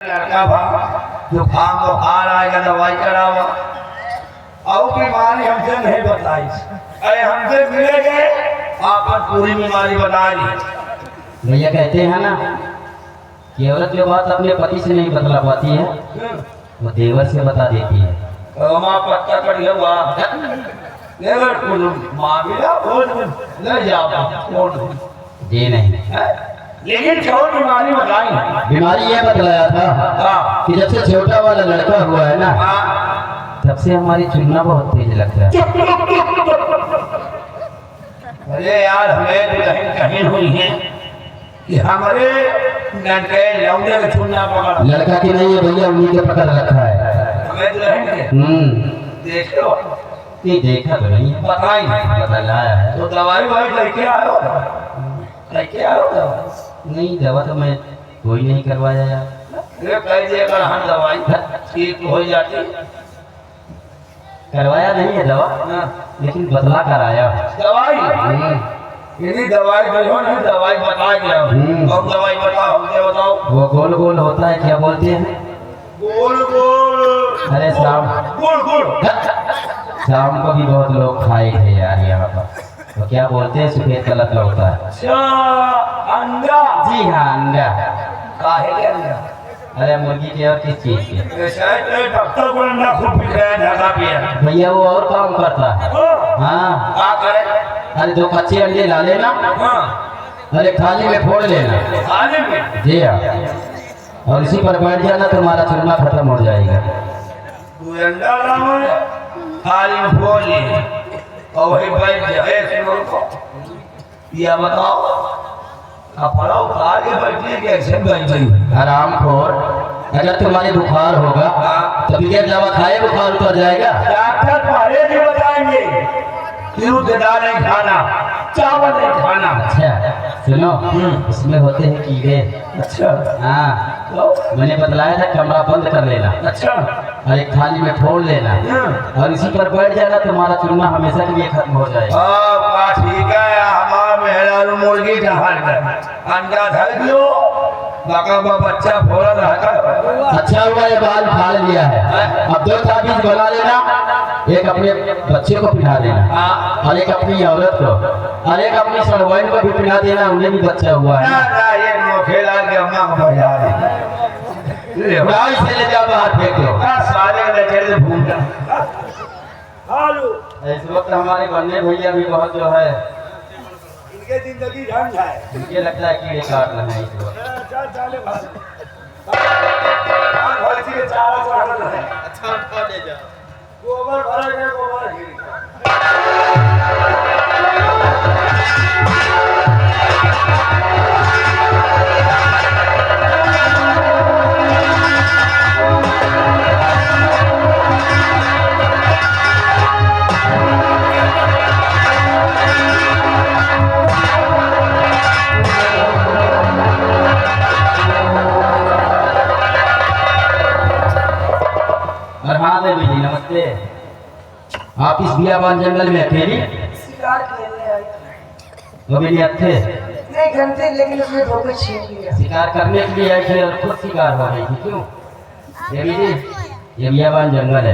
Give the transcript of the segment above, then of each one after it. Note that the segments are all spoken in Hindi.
लड़का भा जुकाम बुखार आएगा दवाई करावा और बीमारी हमसे नहीं बताई। अरे हमसे मिले गए आपन पूरी बीमारी बता दी। भैया कहते हैं ना कि औरत जो बात अपने पति से नहीं बतला पाती है वो देवर से बता देती है। माँ पत्ता कट हुआ देवर को मामला बोल न जाओ जी नहीं, लेकिन कौन बीमारी बताई? बीमारी ये बतलाया था कि जब से छोटा वाला लड़का हुआ है ना तब से हमारी चुनना बहुत तेज लगता है। अरे यार हमें दुल्हन कहीं हुई है कि हमारे लड़के लौंडे का चुनना पकड़ा। लड़का की नहीं है भैया, उन्हीं के पकड़ रखा है। हमें दुल्हन के देख लो नहीं देखा तो नहीं है, बताई बतलाया है। तो दवाई वाई लेके आयो लेके आओ नहीं दवा तो मैं कोई नहीं करवाया यार। ये कह दिए अगर हम दवाई ठीक हो जाती करवाया नहीं है दवा, लेकिन बदला कराया दवाई यदि दवाई जो नहीं दवाई बता गया और दवाई बताओ हमसे बताओ। वो गोल गोल होता है, क्या बोलते हैं? गोल गोल। अरे शाम गोल गोल शाम को भी बहुत लोग खाए थे यार यहाँ पर। तो क्या बोलते हैं? सफेद कलर का होता है। अच्छा अंडा। जी हाँ अंडा। काहे के अंडा? अरे मुर्गी के और किस चीज के? शायद डॉक्टर को अंडा खूब बिक रहा है ढका पिया। भैया वो और काम करता है। हाँ क्या करे? अरे दो कच्चे अंडे ला लेना, अरे थाली में फोड़ लेना। खाने में? जी हाँ, और इसी पर बैठ जाना तुम्हारा चूरमा खत्म हो जाएगा। तू अंडा लाओ थाली में फोड़ ले और वही बैठ जाए। सुनो को या बताओ आप पढ़ाओ आगे बैठिए कैसे बैठे आराम खोर। अगर तुम्हारे बुखार होगा तो बगैर दवा खाए बुखार उतर जाएगा। डॉक्टर पहले भी बताएंगे दूध दाल नहीं खाना, चावल नहीं खाना। अच्छा सुनो, इसमें होते हैं कीड़े। अच्छा हाँ तो? मैंने बतलाया था कमरा बंद कर लेना अच्छा और एक थाली में फोड़ लेना और इसी पर बैठ जाना, तुम्हारा चूरमा हमेशा के लिए खत्म हो जाएगा। ठीक है। हमारा मेहरा मुर्गी का हाल कर अंडा धर दो बाका बच्चा फोड़ा रहकर। अच्छा हुआ ये बाल फाड़ लिया है। अब दो ताबीज बना लेना, एक अपने बच्चे को पिला देना और एक अपनी औरत को और एक अपनी सरवाइन को भी पिला देना, उन्हें भी बच्चा हुआ है। ये खेला के अम्मा को बजा गाय से ले जाओ बाहर फेंक दो। सारे लचेल भूल जा। इस वक्त हमारे बनने भैया भी बहुत जो है इनके जिंदगी झंड है। मुझे लगता है कीड़े काट रहे हैं इस वक्त। गोबर भरा गया गोबर गिर जी नमस्ते। आप इस बियाबान जंगल में अकेली? शिकार खेलने आई थी। वो भी थे नहीं घंटे, लेकिन उसने धोखे छीन लिया। शिकार करने के लिए आई थी और खुद शिकार हो गई थी। क्यों? ये बियाबान जंगल है,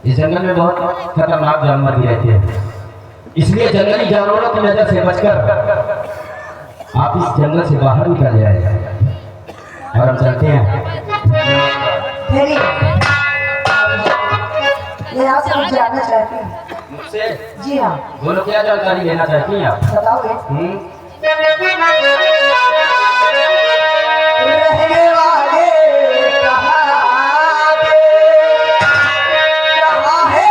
इस जंगल में बहुत खतरनाक जानवर भी रहते हैं, इसलिए जंगली जानवरों की नजर से बचकर आप इस जंगल से बाहर निकल जाए और हम चलते हैं। मैं यहाँ से कुछ जानना चाहती हूँ। मुझसे? जी हाँ। बोलो क्या जानकारी लेना चाहती हैं आप? बताओगे? रहने वाले कहाँ के कहाँ है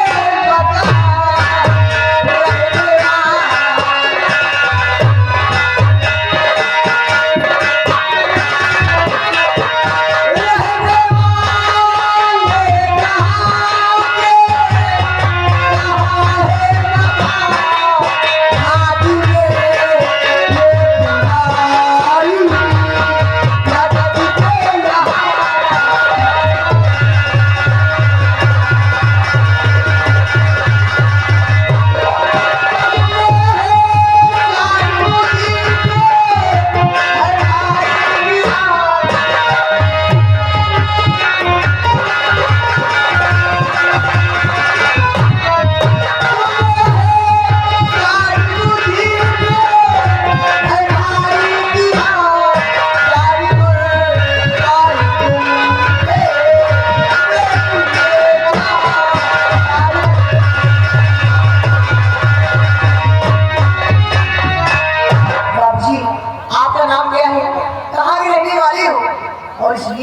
बता रहने वाले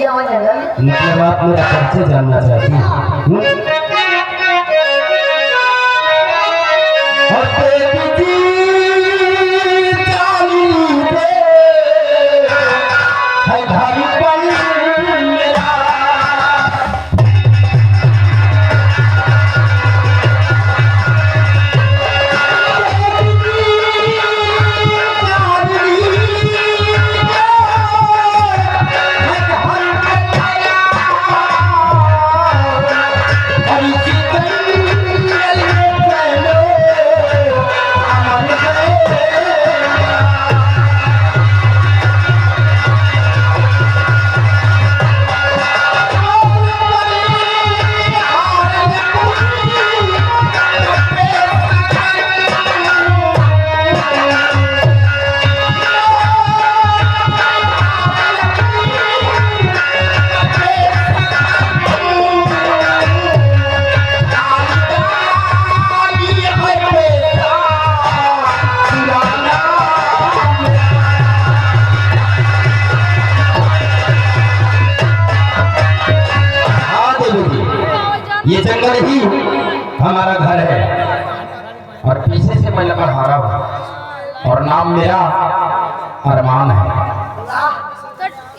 जाऊँ जंगल। मतलब आप मेरा परिचय जानना चाहती हैं? और तेरी जी जानी दे है घर पर मेरा। ये जंगल ही हमारा घर है और पीछे से मैं लकड़ हारा हूँ और नाम मेरा अरमान है।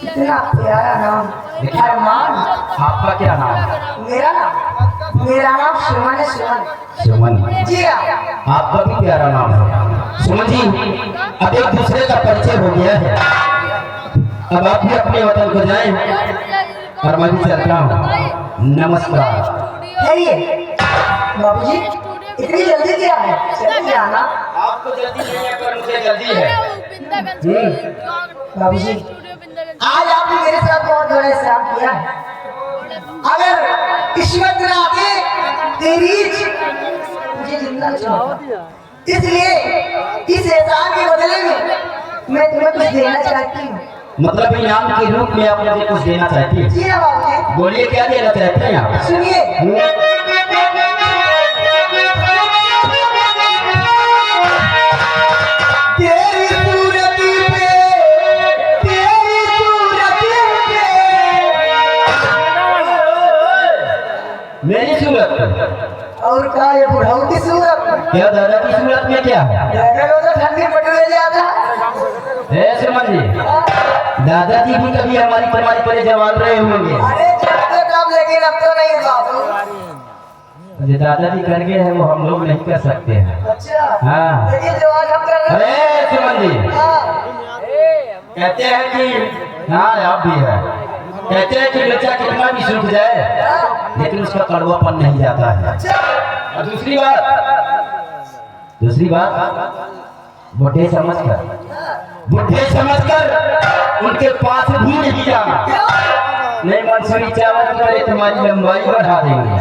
इतना प्यारा नाम अरमान। आपका क्या नाम है? मेरा नाम सुमन है। सुमन जी हाँ। आपका भी प्यारा नाम है सुमन जी। अब एक दूसरे का परिचय हो गया है, अब आप भी अपने वतन को जाएं और मैं भी चलता हूँ। नमस्कार। बाबूजी इतनी जल्दी क्या है? जल्दी आना। आपको जल्दी नहीं है पर मुझे जल्दी है। बाबूजी आज आपने मेरे साथ बहुत बड़ा एहसान किया है। अगर किस्मत न आती तेरी मुझे जिंदा छोड़ा, इसलिए इस एहसान के बदले में मैं तुम्हें कुछ देना चाहती हूँ। मतलब इनाम के रूप में आप मुझे कुछ देना चाहती हैं? जी हाँ बाबूजी। बोलिए क्या देना चाहते हैं आप? सुनिए। मेरी सूरत और का ये बुढ़ाऊ की सूरत? क्या दादा की सूरत में क्या है? दादा को तो ठंडी पटवे जाता है। सुमन जी, दादाजी भी कभी हमारी तुम्हारी परे जवान रहे होंगे। अरे चलते कब, लेकिन अब तो नहीं बाबू। जो दादाजी कर गए हैं वो हम लोग नहीं कर सकते हैं। अच्छा हाँ। लेकिन जो आज हम कर रहे हैं। अरे सुमन जी, कहते हैं कि हाँ आप भी है, कहते हैं कि बच्चा कितना भी सूख जाए लेकिन उसका कड़वापन नहीं जाता है। और दूसरी बात बुढ़े समझकर उनके पास भी नहीं जाना। नहीं मंसूरी चावल करे तुम्हारी लंबाई बढ़ा देंगे।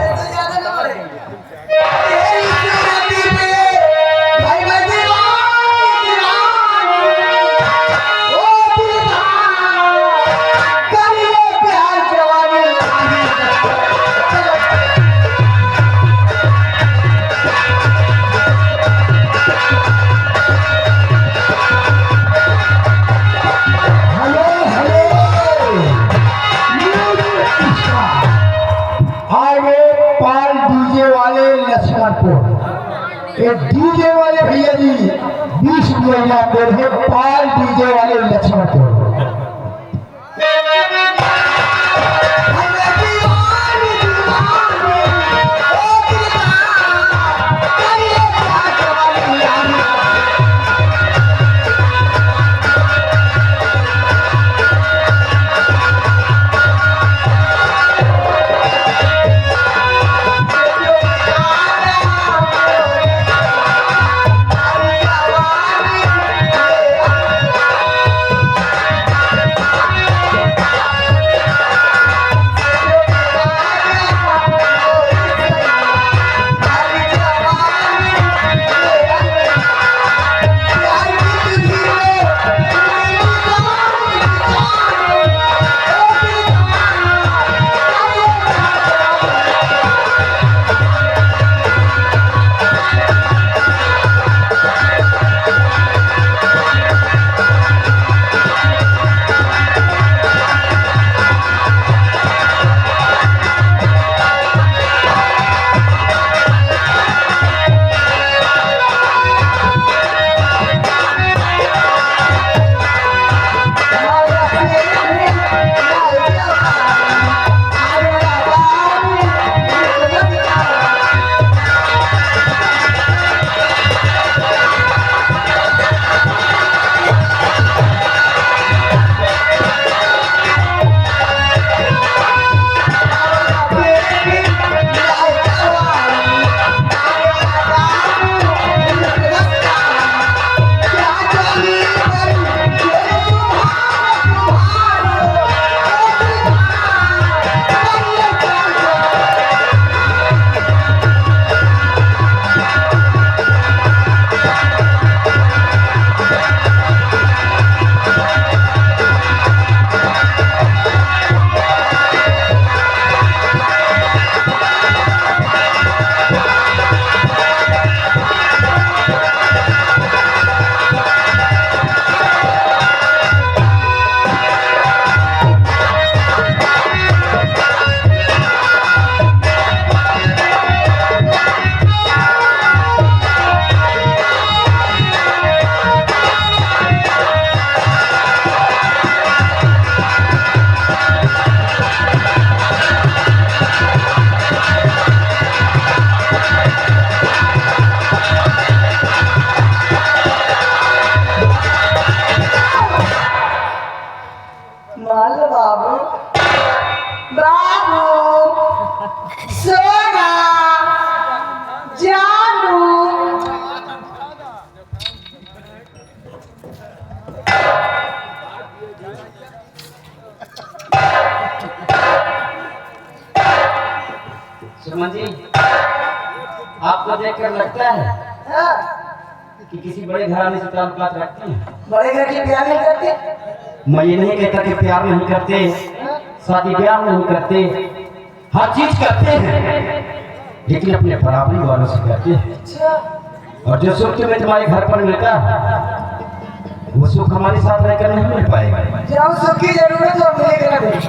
डीजे वाले भैया जी 20 रुपया दे रहे, पाल डीजे वाले लक्ष्मणपुर। बाबू सोना जानू सुमन जी, आपको देखकर लगता है हाँ, कि किसी बड़े घराने से ताल्लुकात रखते हैं। बड़े घर के प्यार नहीं करते। मैं ये नहीं कहता कि प्यार नहीं करते, शादी ब्याह नहीं करते, हर चीज करते हैं, लेकिन अपने बराबरी वालों से करते हैं। अच्छा, और जो सुख तुम्हें तुम्हारे घर पर मिलता वो सुख हमारे साथ रहकर नहीं मिल पाएगा। जब सुख की जरूरत हो मिलेगा नहीं,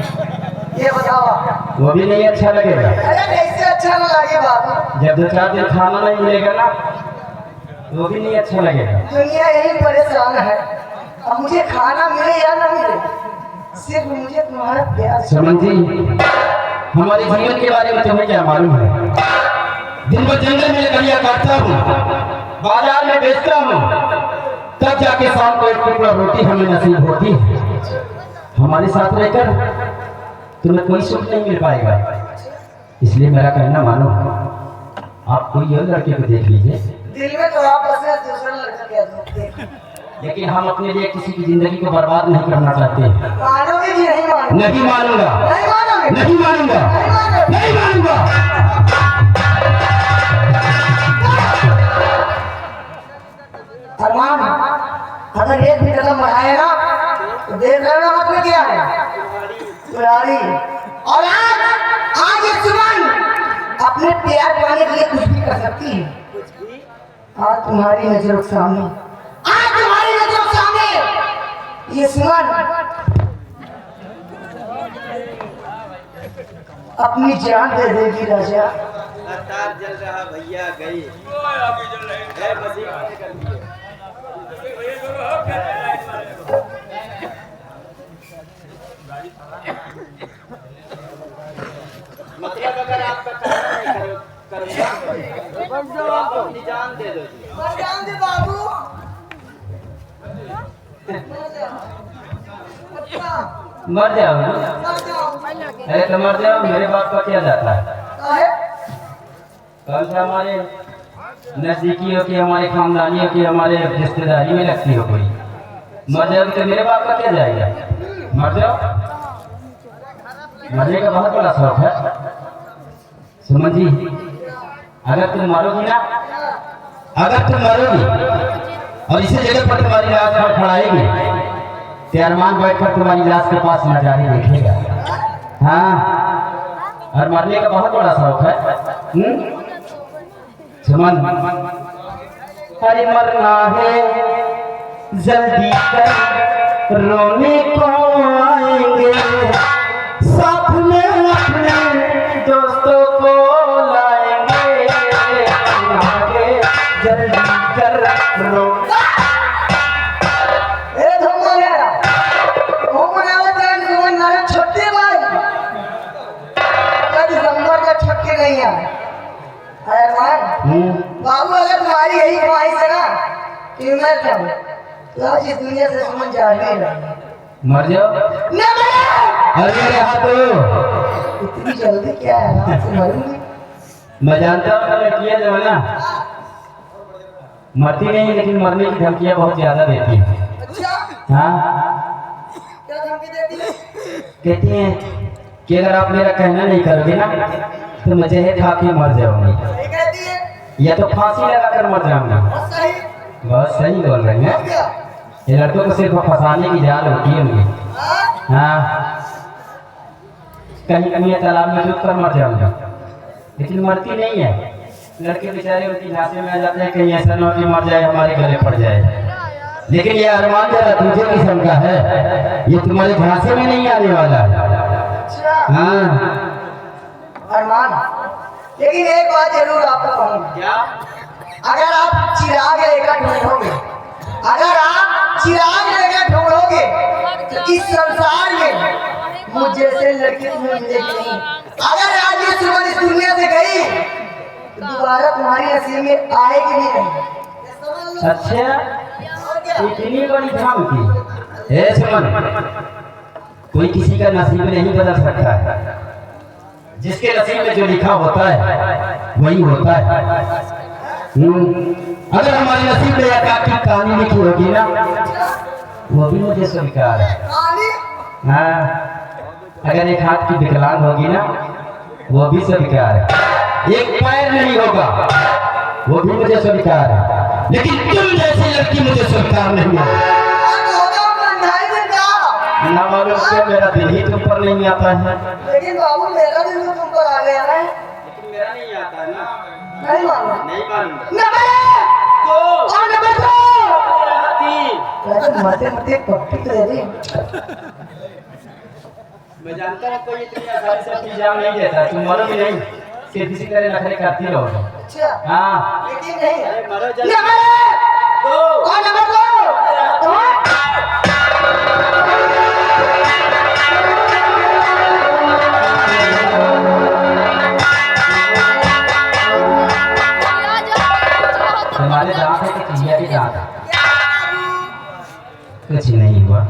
ये बताओ आप। वो भी नहीं अच्छा लगेगा। अरे कैसे अच्छा न लगे बाबू, जब 2-4 दिन खाना नहीं मिलेगा ना, वो भी नहीं अच्छा लगेगा। दुनिया यही परेशान है। अब मुझे खाना मिले या ना मिले, सिर्फ मुझे तुम्हारा प्यार। सुमन जी, हमारे जीवन के बारे में तुम्हें क्या मालूम है? दिन भर जंगल में लकड़ियां काटता हूँ, बाजार में बेचता हूँ, तब जाके शाम को एक टुकड़ा रोटी हमें नसीब होती है। हमारे साथ रहकर तुम्हें कोई सुख नहीं मिल पाएगा। इसलिए मेरा कहना मानो, आप कोई और लड़के को देख लीजिए। दिल में तो आप बस दूसरा लड़का क्या देखते, लेकिन हम अपने लिए किसी की जिंदगी को बर्बाद नहीं करना चाहते। मानोगे कि नहीं मानोगे? नहीं मानूंगा, नहीं मानोगे? नहीं मानूंगा, नहीं मानोगे? नहीं मानूंगा। अरमान, अगर एक भी कदम बढ़ाए ना तो देख लेना हाथ में क्या है, कुल्हाड़ी। और आज ये सुमन अपने प्यार पाने के लिए कुछ भी कर सकती है। आज तुम्हारी नजरों के सामने, आज तुम्हारी नजरों के सामने ये सुमन अपनी जान दे देगी राजा। जल रहा भैया गई मतलब अगर आपका काम नहीं करूंगा तो आप अपनी जान दे दो। जान दे बाबू। मर जाओ। अरे तो मर जाओ, मेरे बाप का क्या जाता है? कौन सा हमारे नजदीकी हो कि हमारे खानदानी हो कि हमारे रिश्तेदारी में लगती हो कोई? मर जाओ तो मेरे बाप का क्या जाएगा? मर जाओ। मरने का बहुत बड़ा शौक है सुमन जी। अगर तुम मरोगी ना, अगर तुम मरोगी और इसी जगह पर तुम्हारी लाश फड़फड़ाएगी, तो अरमान बैठकर तुम्हारी लाश के पास नजारे देखेगा। हाँ, और मरने का बहुत बड़ा शौक है। सुमन, अरे मरना है जल्दी कर, रोने को आएंगे, साथ में अपने दोस्तों को लाएंगे, जल्दी कर रो। छोटे भाई दिसंबर का छुट्टी नहीं है। बाबू, अगर तुम्हारी यही ख्वाहिश है ना कि मैं जाऊँ तो आज इस दुनिया से सुमन जा नहीं रहा। मर जाओ। अरे मेरे हाथों, इतनी जल्दी क्या है? मरूंगी। मैं जानता हूँ लड़कियां जो है ना मरती नहीं, लेकिन मरने की धमकियां बहुत ज्यादा देती है। अच्छा, हाँ, क्या धमकी देती है? कहती हैं कि अगर आप मेरा कहना नहीं करोगे ना तो मैं जहर खा के मर जाऊंगी, ये कहती है या तो फांसी लगाकर मर जाऊंगा। बहुत सही। बहुत सही बोल रहे हैं। क्या? ये लड़कों को सिर्फ फंसाने की जाल होती है उनकी। हाँ, कहीं कहीं तालाब में डूब कर मर जाऊंगा, लेकिन मरती नहीं है। लड़के बेचारे उनकी झांसे में आ जाते हैं, कहीं ऐसा ना हो कि मर जाए, हमारे गले पड़ जाए। लेकिन ये अरमान जरा दूसरे किस्म का है, ये तुम्हारे झांसे में नहीं आने वाला। अच्छा हाँ, अरमान, लेकिन एक बात जरूर आपको कहूँगा। क्या? अगर आप चिराग लेकर ढूंढोगे, अगर आप चिराग लेकर ढूंढोगे तो इस संसार में मुझ जैसे लड़की तुम्हें मिलेगी नहीं। अगर आज ये सुमन इस दुनिया से गई तो दोबारा तुम्हारी नसीब में आएगी भी नहीं। अच्छा, इतनी बड़ी धमकी? ए सुमन, कोई किसी का नसीब नहीं बदल सकता है। जिसके नसीब में जो लिखा होता है वही होता है। अगर हमारे नसीब में एक आखिर कहानी लिखी होगी ना, वो भी मुझे स्वीकार है। हाँ, अगर एक हाथ की विकलांग होगी ना, वो भी स्वीकार है। एक पैर नहीं होगा, वो भी मुझे स्वीकार है। लेकिन तुम जैसी लड़की मुझे स्वीकार नहीं है। ना मालूम क्यों मेरा दिल ही तुम पर नहीं आता है। लेकिन बाबू मेरा दिल तो तुम पर आ गया है। लेकिन मेरा नहीं आता है ना। नहीं मालूम। नहीं मालूम। नंबर 2 और नंबर 2 तीन। मते मते पट्टी तो दे दे। मैं जानता हूँ कोई इतनी आसानी से अपनी जान नहीं देता, तुम मरो भी नहीं, सिर्फ इसी तरह नखरे करती रहो। अच्छा हाँ, लेकिन नहीं। अरे मरो जल्दी। नंबर 2 और नंबर 2 हमारे दांत है कि चिड़िया के दांत है? कुछ नहीं हुआ।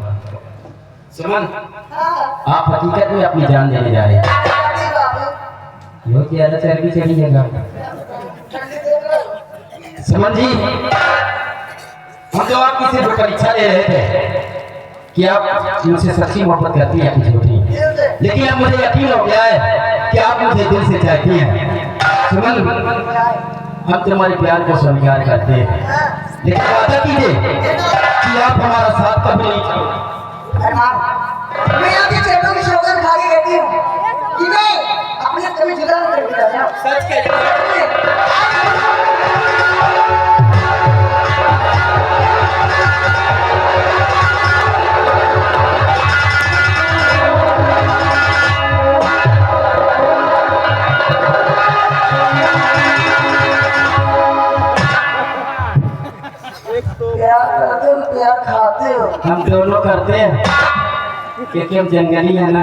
सुमन, आप हकीकत में अपनी जान देने जा रहे हैं। यो क्या चर्बी चढ़ी है। सुमन जी, हम तो आपकी सिर्फ परीक्षा ले रहे थे कि आप मुझसे सच्ची मोहब्बत करती हैं कि झूठी, लेकिन अब मुझे यकीन हो गया है कि आप मुझे दिल से चाहती हैं। सुमन, हम तुम्हारे प्यार को स्वीकार करते हैं, लेकिन वादा कीजिए कि आप हमारा साथ कभी नहीं छोड़ोगे। मैं आपके चरणों की शोभा खा के कहती हूँ कि मैं अपने कभी जुदा नहीं करूँगा। सच कह प्यार खाते हो। हम दोनों करते हैं क्योंकि हम जंगली है ना।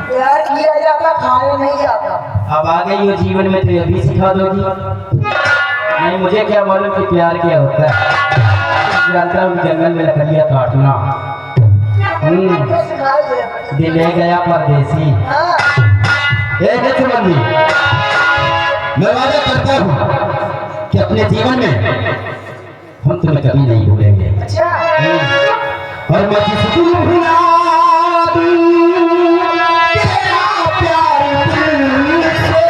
प्यार किया जाता, खाने नहीं जाता। अब आ गई हो जीवन में तो ये भी सिखा दोगी। नहीं, मुझे क्या मालूम कि प्यार क्या होता है। जानता हूँ जंगल में लकड़ियाँ काटना। दिल ले गया परदेसी। सुमन, मैं वादा करता हूँ कि अपने जीवन में हम तुम्हें कभी नहीं भूलेंगे। अच्छा। और मैं किसी को भुला दूं तेरा प्यार दिल से,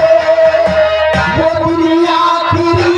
वो दुनिया तेरी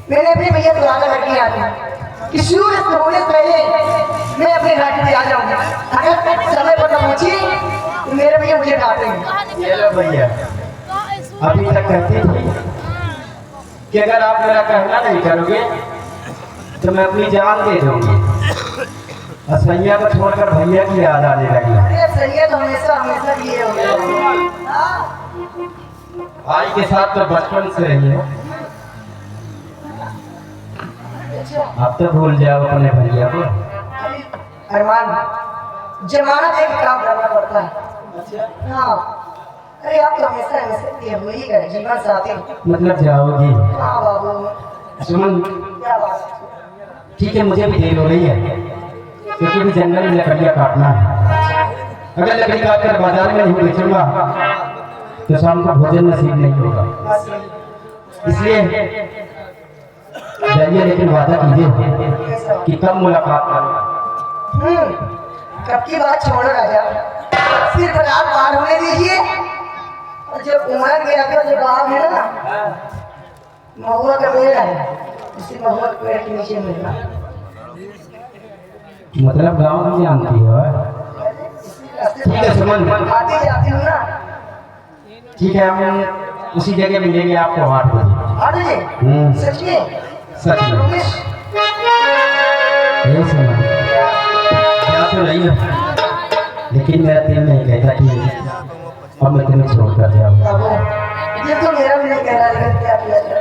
मैंने अपने भैया को आगे लड़की आती कि सूर्य होने से पहले मैं अपने घाटी पे आ जाऊंगा। अगर समय पर न पहुंची तो मेरे भैया मुझे डांटे हैं। ये लो भैया, अभी तक कहती थी कि अगर आप मेरा कहना नहीं करोगे तो मैं अपनी जान दे दूंगी। और सैया को छोड़कर भैया की याद आने लगी। अरे सैया तो हमेशा हमेशा लिए हो भाई के साथ तो बचपन से रही है, अब तो भूल जाओ अपने भैया को। अरमान, जमाना देख काम करना पड़ता है। हाँ, अरे आप तो हमेशा हमेशा लिए हुए ही गए जीवन साथी। मतलब जाओगी? हाँ बाबू। सुमन, क्या बात? ठीक है, मुझे भी देर हो रही है क्योंकि भी जंगल में लकड़ियाँ काटना है। अगर लकड़ी काट कर बाजार में नहीं बेचूंगा तो शाम को भोजन नसीब नहीं होगा। इसलिए जाइए, लेकिन वादा कीजिए कि कब मुलाकात करें। कब की बात छोड़ो राजा, सिर्फ रात पार होने दीजिए। और जब उमर गया था, जो गाँव है ना, महुआ का पेड़ है, उसी महुआ के पेड़ के नीचे मिलना। मतलब गाँव में जानती है। ठीक है सुमन, आती जाती हूँ ना। ठीक है, हम उसी जगह मिलेंगे आपको 8 बजे। 8 बजे? सच में? सच में। ये सुमन, क्या तो नहीं है, लेकिन मेरा दिल नहीं कहता कि अब मैं तुम्हें छोड़ कर जाऊँ। ये तो मेरा भी नहीं कह रहा, लेकिन क्या किया जाए।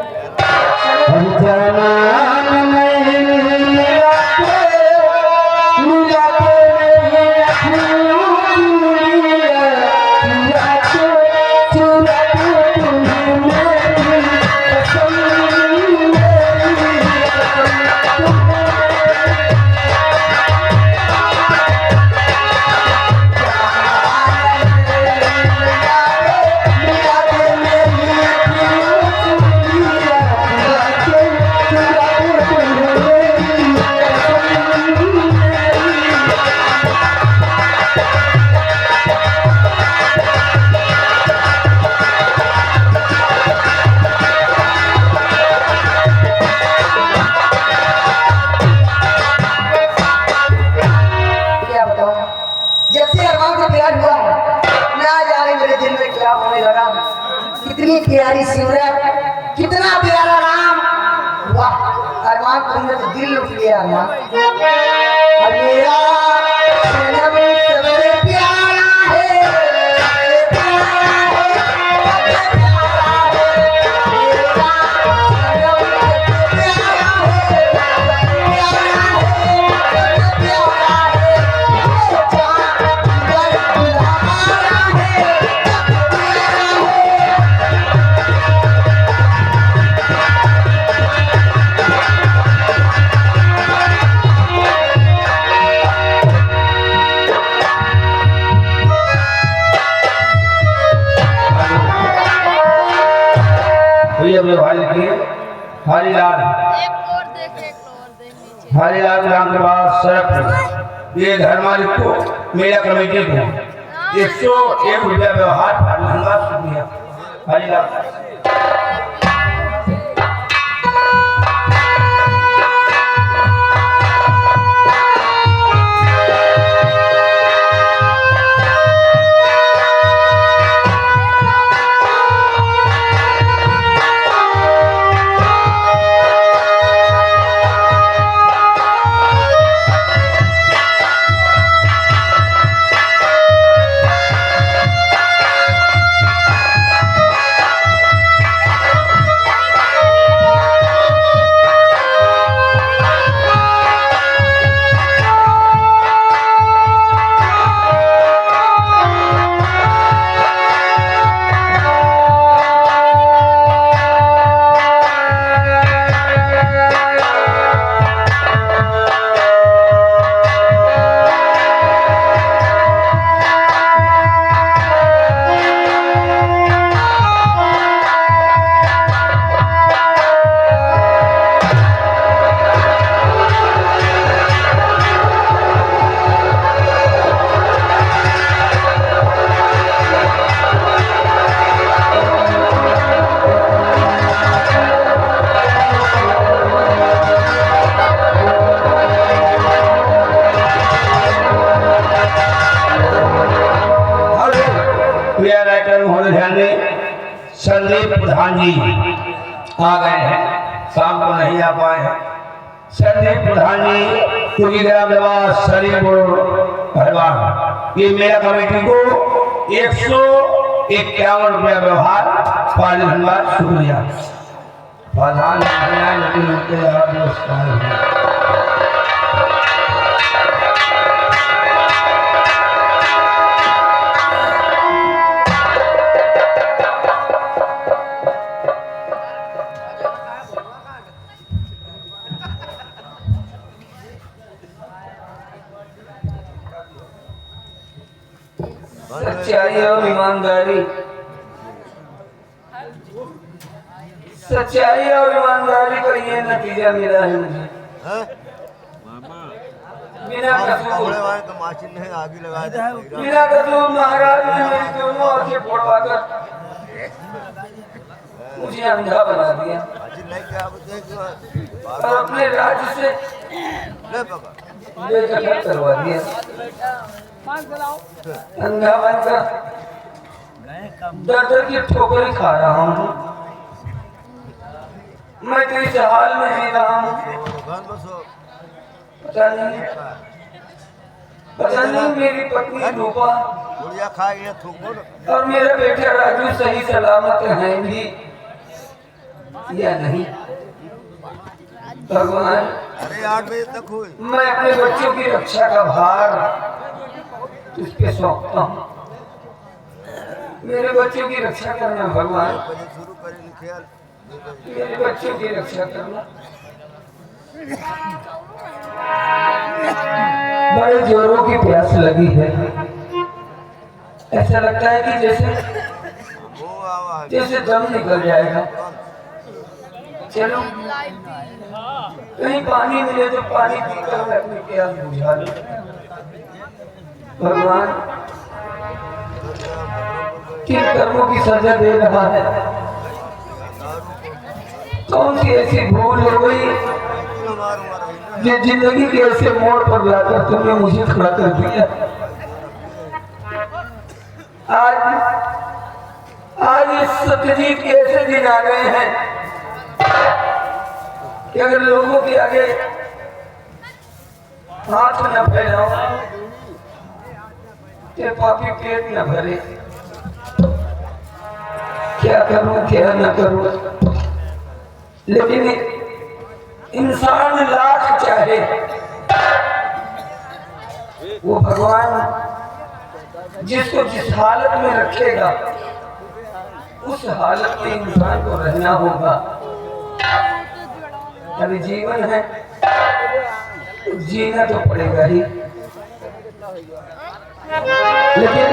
कितनी प्यारी सूरत, कितना प्यारा नाम। वाह अरमान, तुमने तो दिल लुट लिया अरमान। और मेरा जन्म सबसे प्यारा है, सबसे प्यारा है, सबसे प्यारा है। मेरा जन्म सबसे प्यारा है, सबसे प्यारा है, सबसे प्यारा है। ये जान बुलबुल हमारा है, सबसे प्यारा है। हरिलाल हरिलाल नाम के बाद सरफ ये घर मालिक को, मेरा कमेटी को 101 रुपया व्यवहार महंगा शुक्रिया। हरिलाल प्रधान जी आ गए हैं, शाम को नहीं आ पाए हैं। संदीप प्रधान जी क्योंकि गया व्यवहार शरीपुर हरवान, ये मेरा कमेटी को 151 रुपया व्यवहार, पानी धन्यवाद, शुक्रिया। प्रधान लेकिन उनके सच्चाई और ईमानदारी, सच्चाई और ईमानदारी का ये नतीजा मिला है मुझे। बिना कसूर महाराज ने मेरी दोनों आंखें फोड़वाकर मुझे अंधा बना दिया और अपने राज्य से बेदखल करवा दिया। अंधा बनकर दर की ठोकरें खा रहा हूँ। मैं तो इस हाल में जी रहा हूँ, पता नहीं मेरी पत्नी रूपा और मेरा बेटा राजू सही सलामत हैं भी या नहीं। भगवान, मैं अपने बच्चों की रक्षा का भार तुझ पे सौंपता हूँ। मेरे बच्चों की रक्षा करना भगवान, मेरे बच्चों की रक्षा करना। बड़े जोरों की प्यास लगी है, ऐसा लगता है कि जैसे दम निकल जाएगा। चलो कहीं पानी मिले तो पानी पीकर मैं अपनी प्यास बुझा लूं। भगवान, किन कर्मों की सजा दे रहा है? कौन सी ऐसी भूल हो गई जो जिंदगी के ऐसे मोड़ पर लाकर तुमने मुझे खड़ा कर दिया? आज इस सत्यजीत के ऐसे दिन आ गए हैं कि अगर लोगों के आगे हाथ न फैलाओ तो पापी पेट न भरे। क्या करूं क्या न करूं, लेकिन इंसान लाख चाहे वो भगवान जिसको जिस हालत में रखेगा उस हालत में इंसान को रहना होगा। अभी जीवन है, जीना तो पड़ेगा ही। लेकिन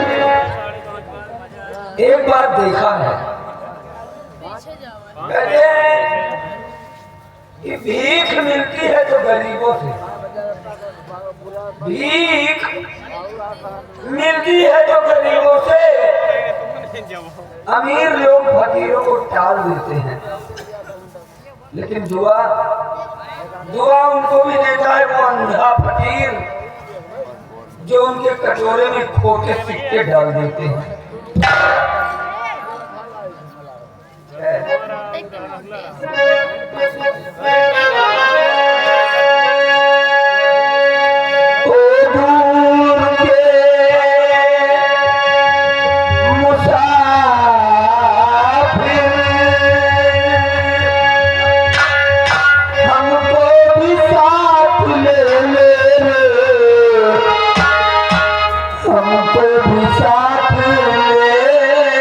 एक बात देखा है, कहते हैं कि भीख मिलती है तो गरीबों से, भीख मिलती है तो गरीबों से, अमीर लोग फकीरों को टाल देते हैं। लेकिन दुआ उनको भी देता है वो अंधा फकीर जो उनके कटोरे में खोटे सिक्के डाल देते हैं। हमको भी साथ ले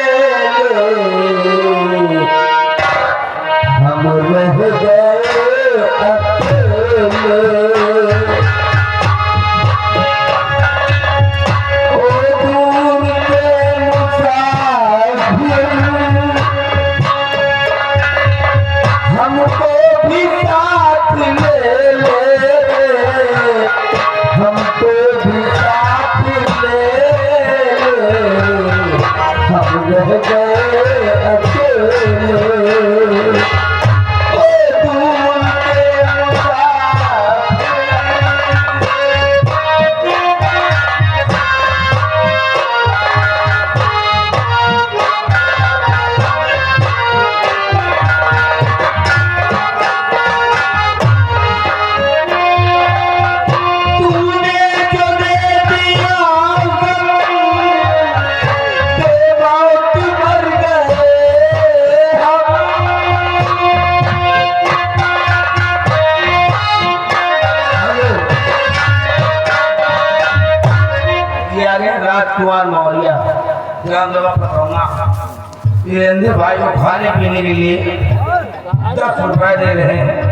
राजकुमार मौर्य ग्राम सभा पटौना वीरेंद्र भाई को खाने पीने के लिए 10 रुपए दे रहे हैं।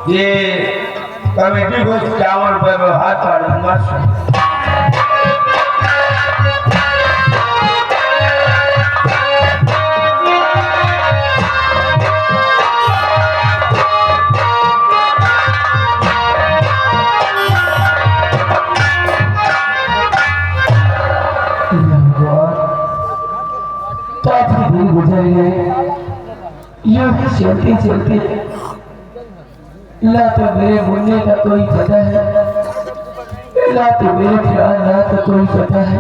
ये कमेटी को चावल पर व्यवहार कर गुजर गए यूं ही चलते चलते ना तो मेरे मुन्ने का कोई पता है ना तो मेरे ख्याल का कोई पता है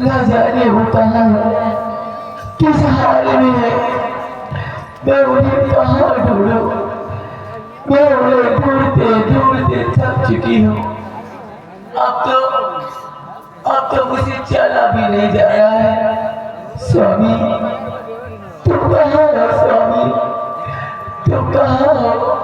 ना जाने वो कहाँ है किस हाल में है मैं उन्हें कहाँ ढूंढूं मैं उन्हें ढूंढते ढूंढते थक चुकी हूँ अब तो मुझे चला भी नहीं जा रहा है स्वामी तुम कहाँ हो स्वामी तुम कहाँ हो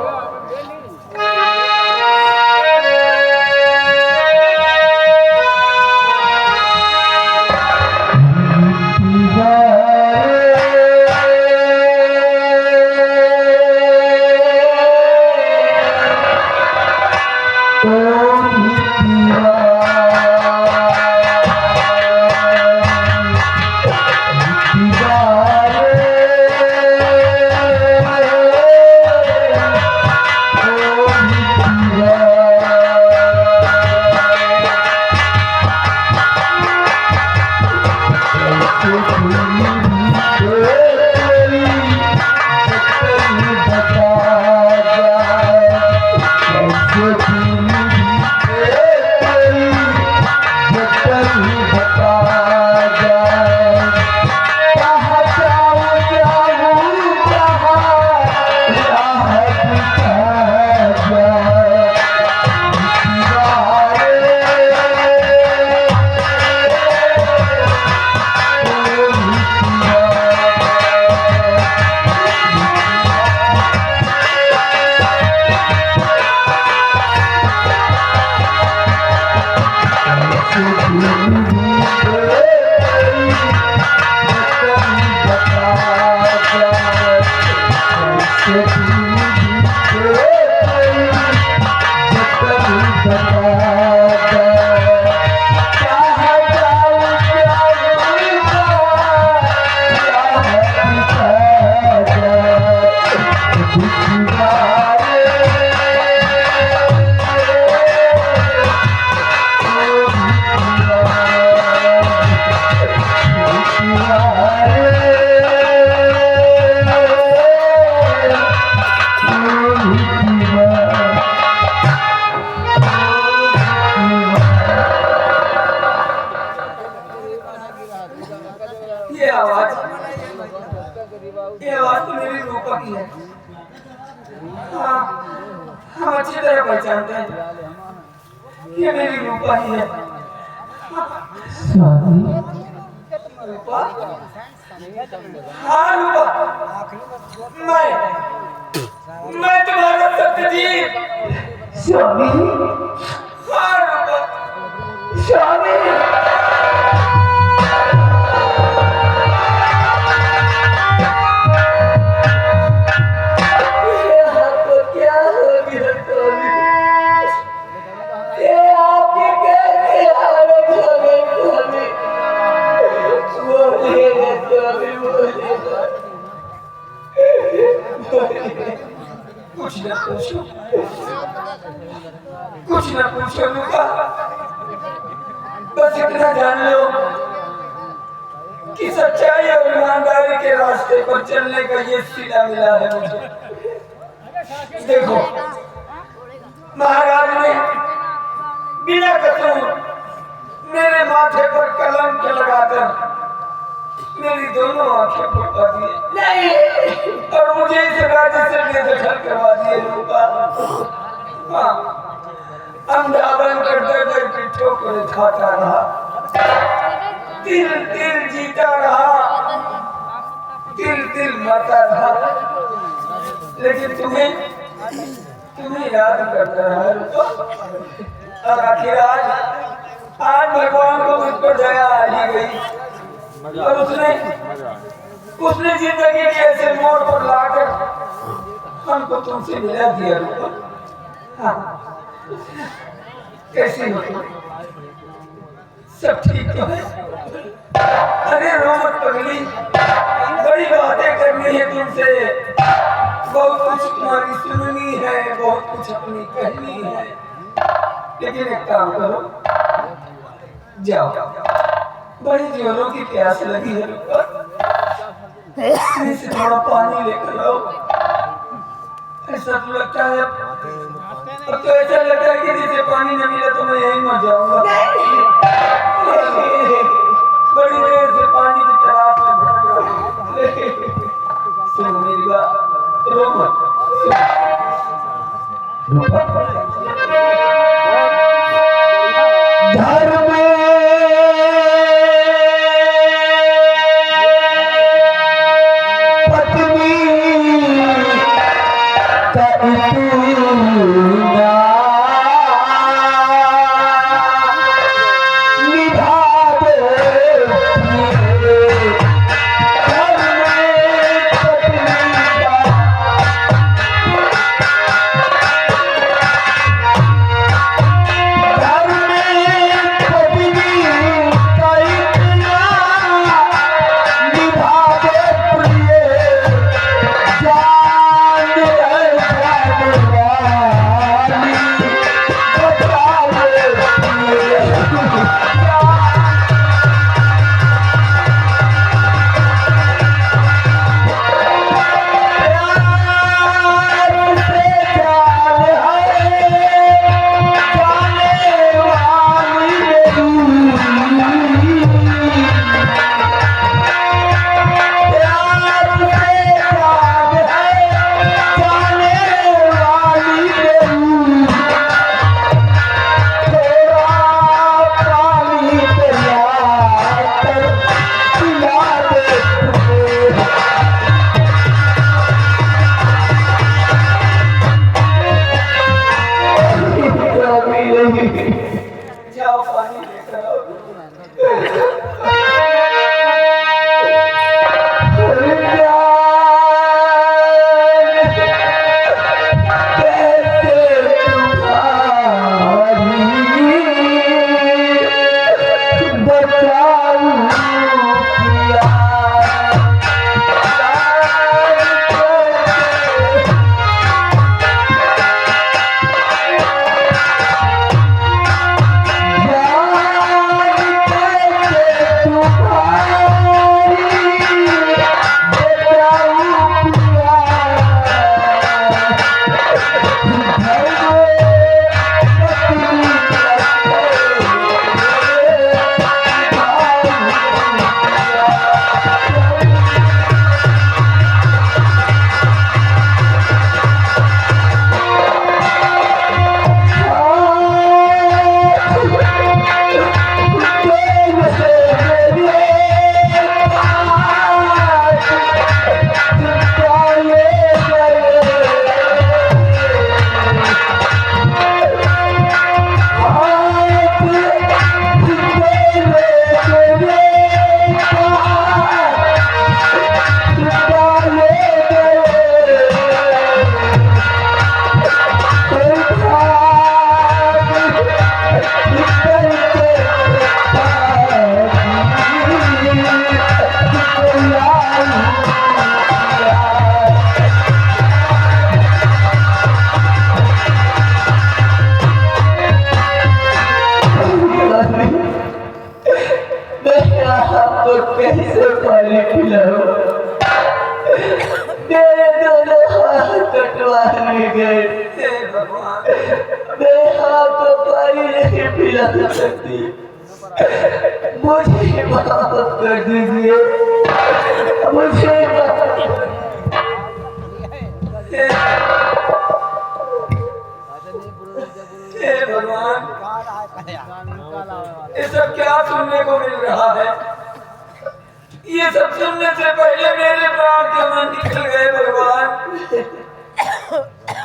ये आवाज तो मेरी रूपा की है। हाँ, हम अच्छी तरह पहचानते हैं ये मेरी रूपा ही है। रूपा? हाँ रूपा, मैं तुम्हारा सत्यजीत। स्वामी, हाँ रूपा, स्वामी, कुछ ना पूछो रूपा, बस इतना जान लो कि सच्चाई और ईमानदारी के रास्ते पर चलने का ये सिला मिला है मुझे। देखो महाराज ने बिना कसूर मेरे माथे पर कलंक लगाकर मेरी दोनों आंखें फुटवा दी और मुझे इस राज्य से बेदखल करवा दिए रूपा। हाँ, अंधा बनकर दर की ठोकरें खाता रहा, तिल तिल जीता रहा, तिल तिल मरता रहा, लेकिन तुम्हें याद करता रहा रूपा। और आखिर आज भगवान को मुझ पर दया आ ही गई और उसने जिंदगी के ऐसे मोड़ पर लाकर हमको तुमसे मिला दिया रूपा। हाँ, कैसी हो तुम? सब ठीक तो है? अरे रोमत पगली, बड़ी बातें करनी है तुमसे, बहुत कुछ तुम्हारी सुननी है, बहुत कुछ अपनी कहनी है, लेकिन एक काम करो, जाओ, बड़ी जोरों की प्यास लगी है रूपा, से थोड़ा पानी लेकर आओ। ऐसा तो लगता है अब तो ऐसा लगता है कि जैसे पानी न मिला तो मैं यहीं मर जाऊंगा। बड़ी देर से पानी की तलाश में भटक रहा हूं। सुनो मेरी बात, रो मत। धर्म पत्नी का इतना आपको कैसे पानी पिलाऊं? मेरे दोनों हाथ कटवाने गए, मैं आपको पानी नहीं पिला सकती, मुझे माफ कर दीजिए, मुझे भगवान, ये सब क्या सुनने को मिल रहा है? ये सब सुनने से पहले मेरे प्राण के मन निकल गए भगवान।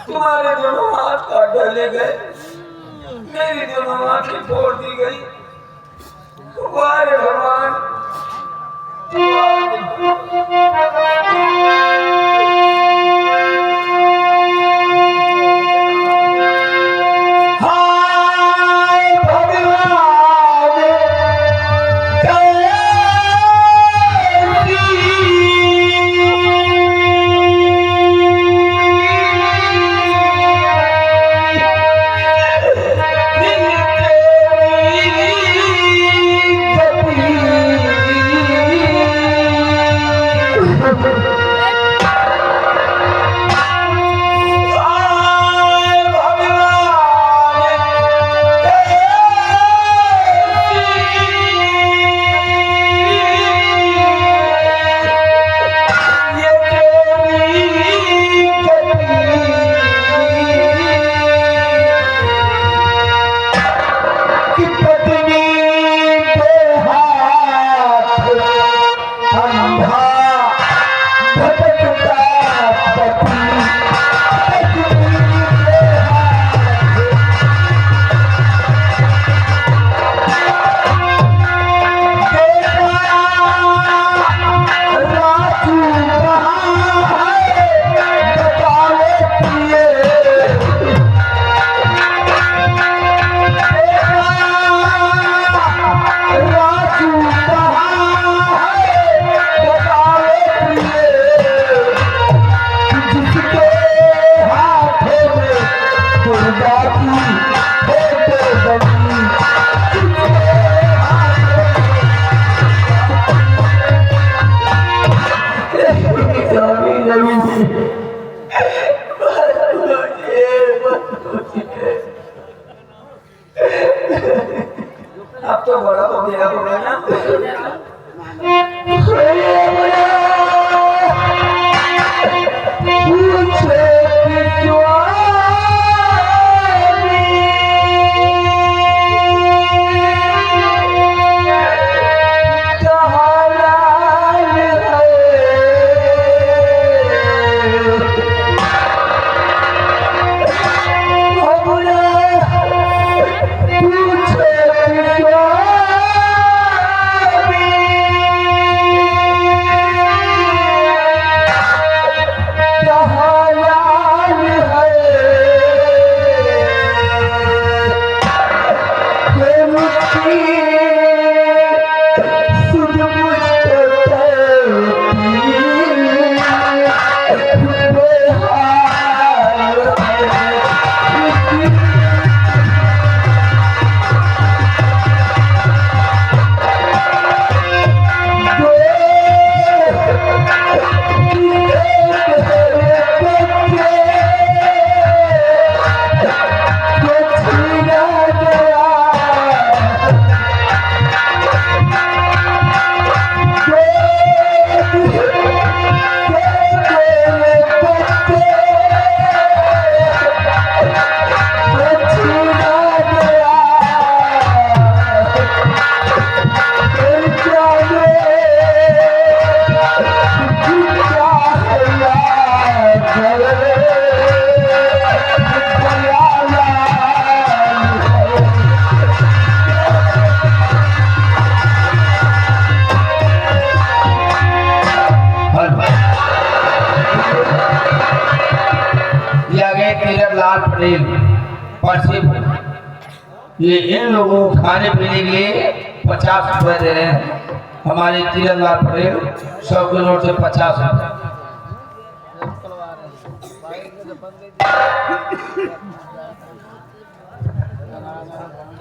तुम्हारे दोनों हाथ काट डाले गए, मेरी दोनों आंखें फोड़ दी गई। वारे भगवान, अब तो बड़ा हो गया होगा ना। लाल पटेल परसिप, ये इन लोगों को खाने पीने के लिए 50 रुपए दे रहे हैं। हमारे तीरथ लाल पटेल 100 के नोट से 50 रुपए।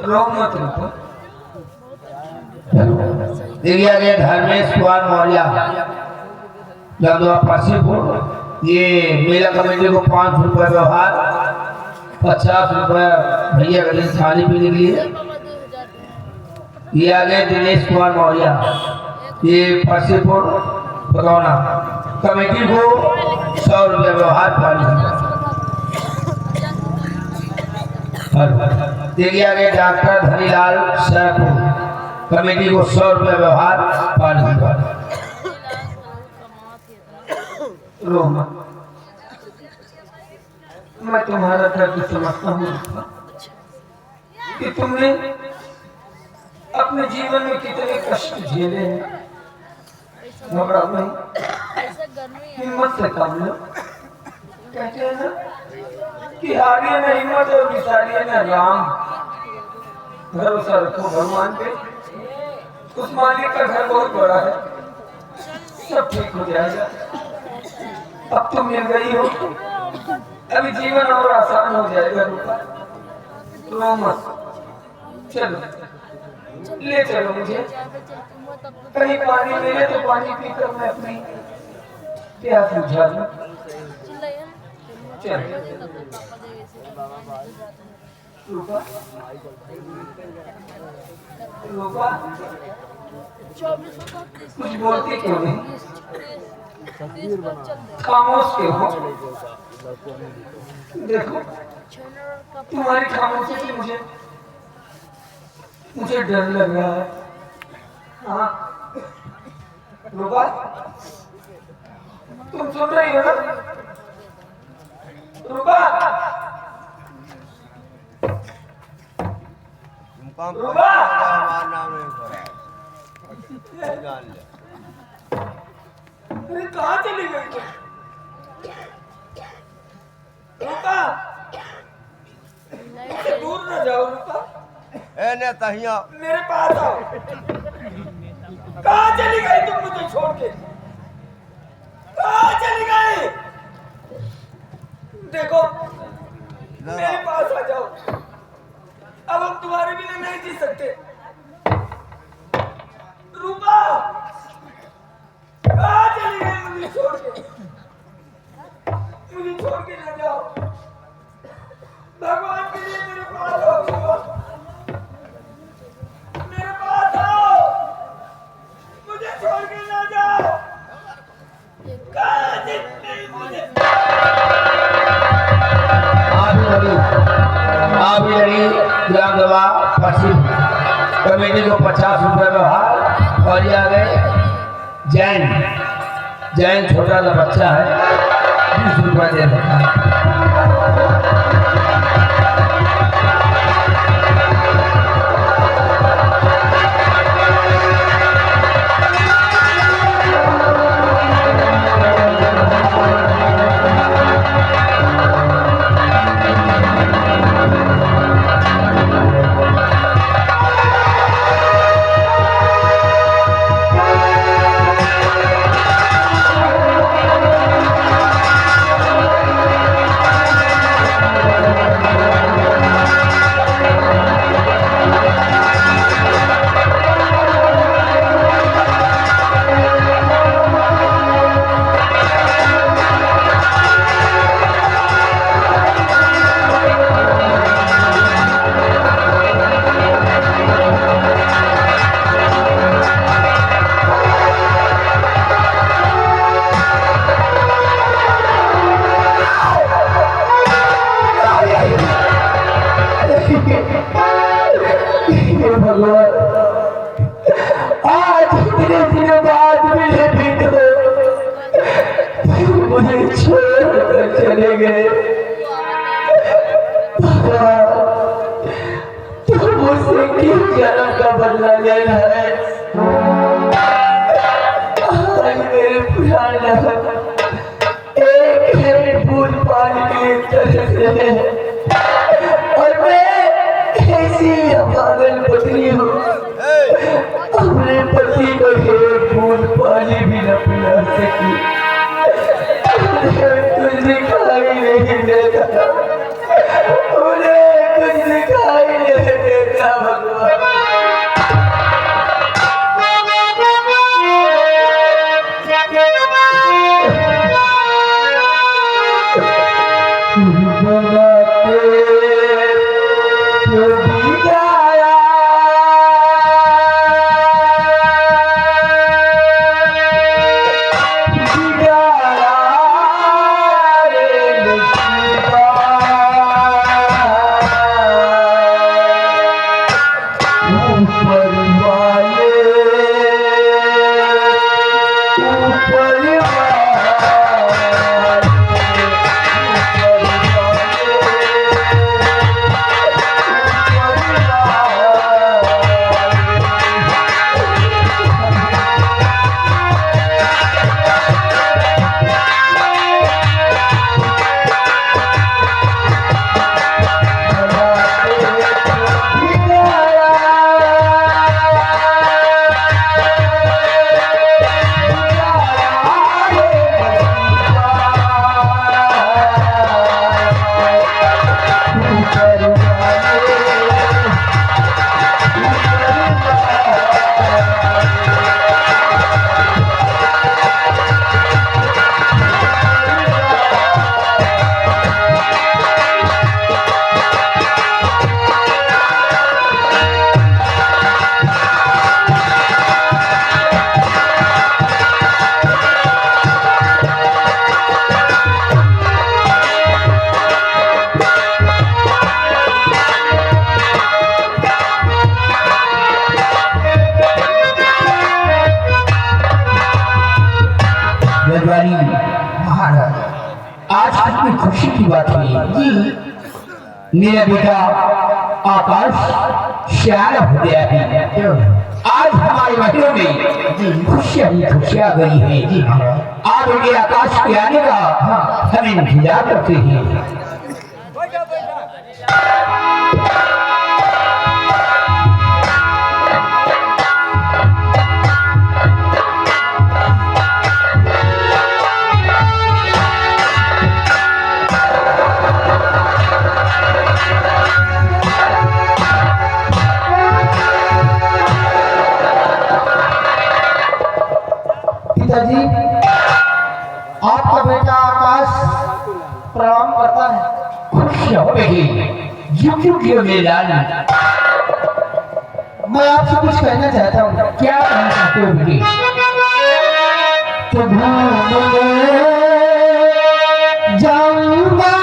रो मत रुको। देखिए आगे धर्मेश कुमार मौर्य जगदवा पासीपुर, ये मेला कमेटी को 500 रुपये व्यवहार, 50 रुपये भैया के लिए खाने पीने के लिए। ये आगे दिनेश कुमार मौर्य, ये पासीपुर बरौना कमेटी को 100 रुपये व्यवहार पानी। देखिए आगे डॉक्टर धनीलाल सैफुल कमेटी को 100 रुपये व्यवहार पानी। मैं तुम्हारा दर्द समझता हूँ कि तुमने अपने जीवन में कितने कष्ट झेले हैं। घबराओ नहीं, हिम्मत से काम लो। कहते हैं ना कि आगे न हिम्मत और विचारिए न राम। भरोसा रखो भगवान पे, उस मालिक का घर बहुत बड़ा है, सब ठीक हो जाएगा। अब तुम मिल गई हो, अभी जीवन और आसान हो जाएगा। रो मत, चलो ले चलो मुझे कहीं पानी मिले तो पानी पीकर मैं अपनी प्यास बुझा लूं। चल रूपा, रूपा कुछ बोलती क्यों नहीं? खामोश क्यों हो? देखो तुम्हारी खामोशी से मुझे डर लग रहा है। हाँ रूपा, तुम सुन रही हो ना? रूपा, रूपा, अरे कहाँ चली गई तुम? रूपा, दूर न जाओ रूपा, मेरे पास आओ। कहाँ चली गई तुम मुझे छोड़ के? कहाँ चली गई? देखो मेरे पास आ जाओ, अब हम तुम्हारे बिना नहीं जी सकते। रूपा, कहाँ चली गई मुझे छोड़ के? मुझे छोड़ के ना जाओ, भगवान के लिए मेरे पास आओ। रूपा, मेरे पास आओ, मुझे छोड़ के ना जाओ। कहाँ चली मुझे? आप लड़ी जगदवा पश्चिम कमेटी को 50 रुपये व्यवहार। और ये आ गए जैन छोटा सा बच्चा है, 20 रुपये दे देता है। आज इतने दिनों बाद मिले भी तो मुझे छोड़कर चले गए। तुम मुझसे किस जन्म का बदला लेना है? आज मेरे पुराना एक है बूंद पानी के तरस रहे हैं और मैं ऐसी पागल पत्नी हूँ, अपने पति को एक बूंद पानी भी न पिला सकी। कुछ दिखाई नहीं देता, उन्हें कुछ दिखाई नहीं देता। भगवान आज की खुशी की बात हुई जी, मेरा बेटा आकाश श्याम हो गया है। आज हमारे महलों में खुशियां ही खुशियां गई है जी। आज उनके आकाश के आने का हम इंतजार करते हैं। पिताजी, आपका बेटा आकाश प्रणाम करता है। खुश हो बेटी, युग युग जियो मेरे लाल। मैं आपसे कुछ कहना चाहता हूँ। क्या कहना चाहते हो बेटी? तो जाऊंगा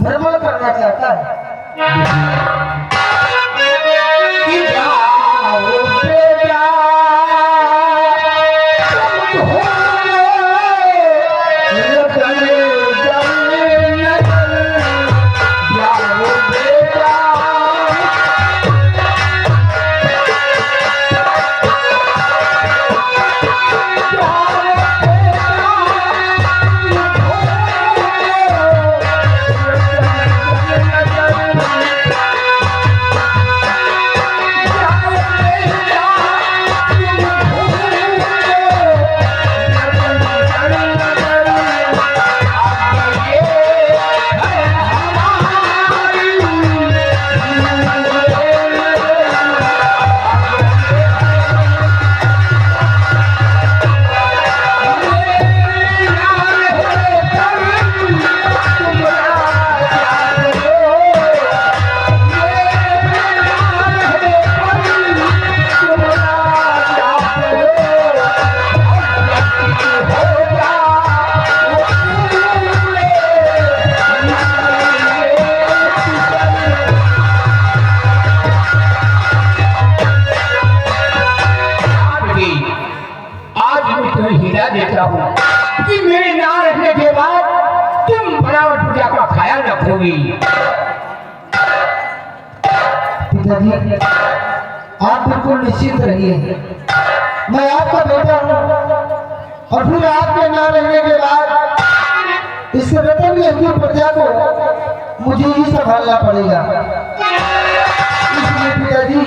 भ्रमण करना चाहता है। देता हूँ कि मेरे ना रहने के बाद तुम बनावट पूजा का ख्याल रखोगी। पिताजी, आप बिल्कुल निश्चिंत रहिए, मैं आपका बेटा हूँ और फिर आपके ना रहने के बाद इस रतन की प्रजा को मुझे ही संभालना पड़ेगा। इसलिए पिताजी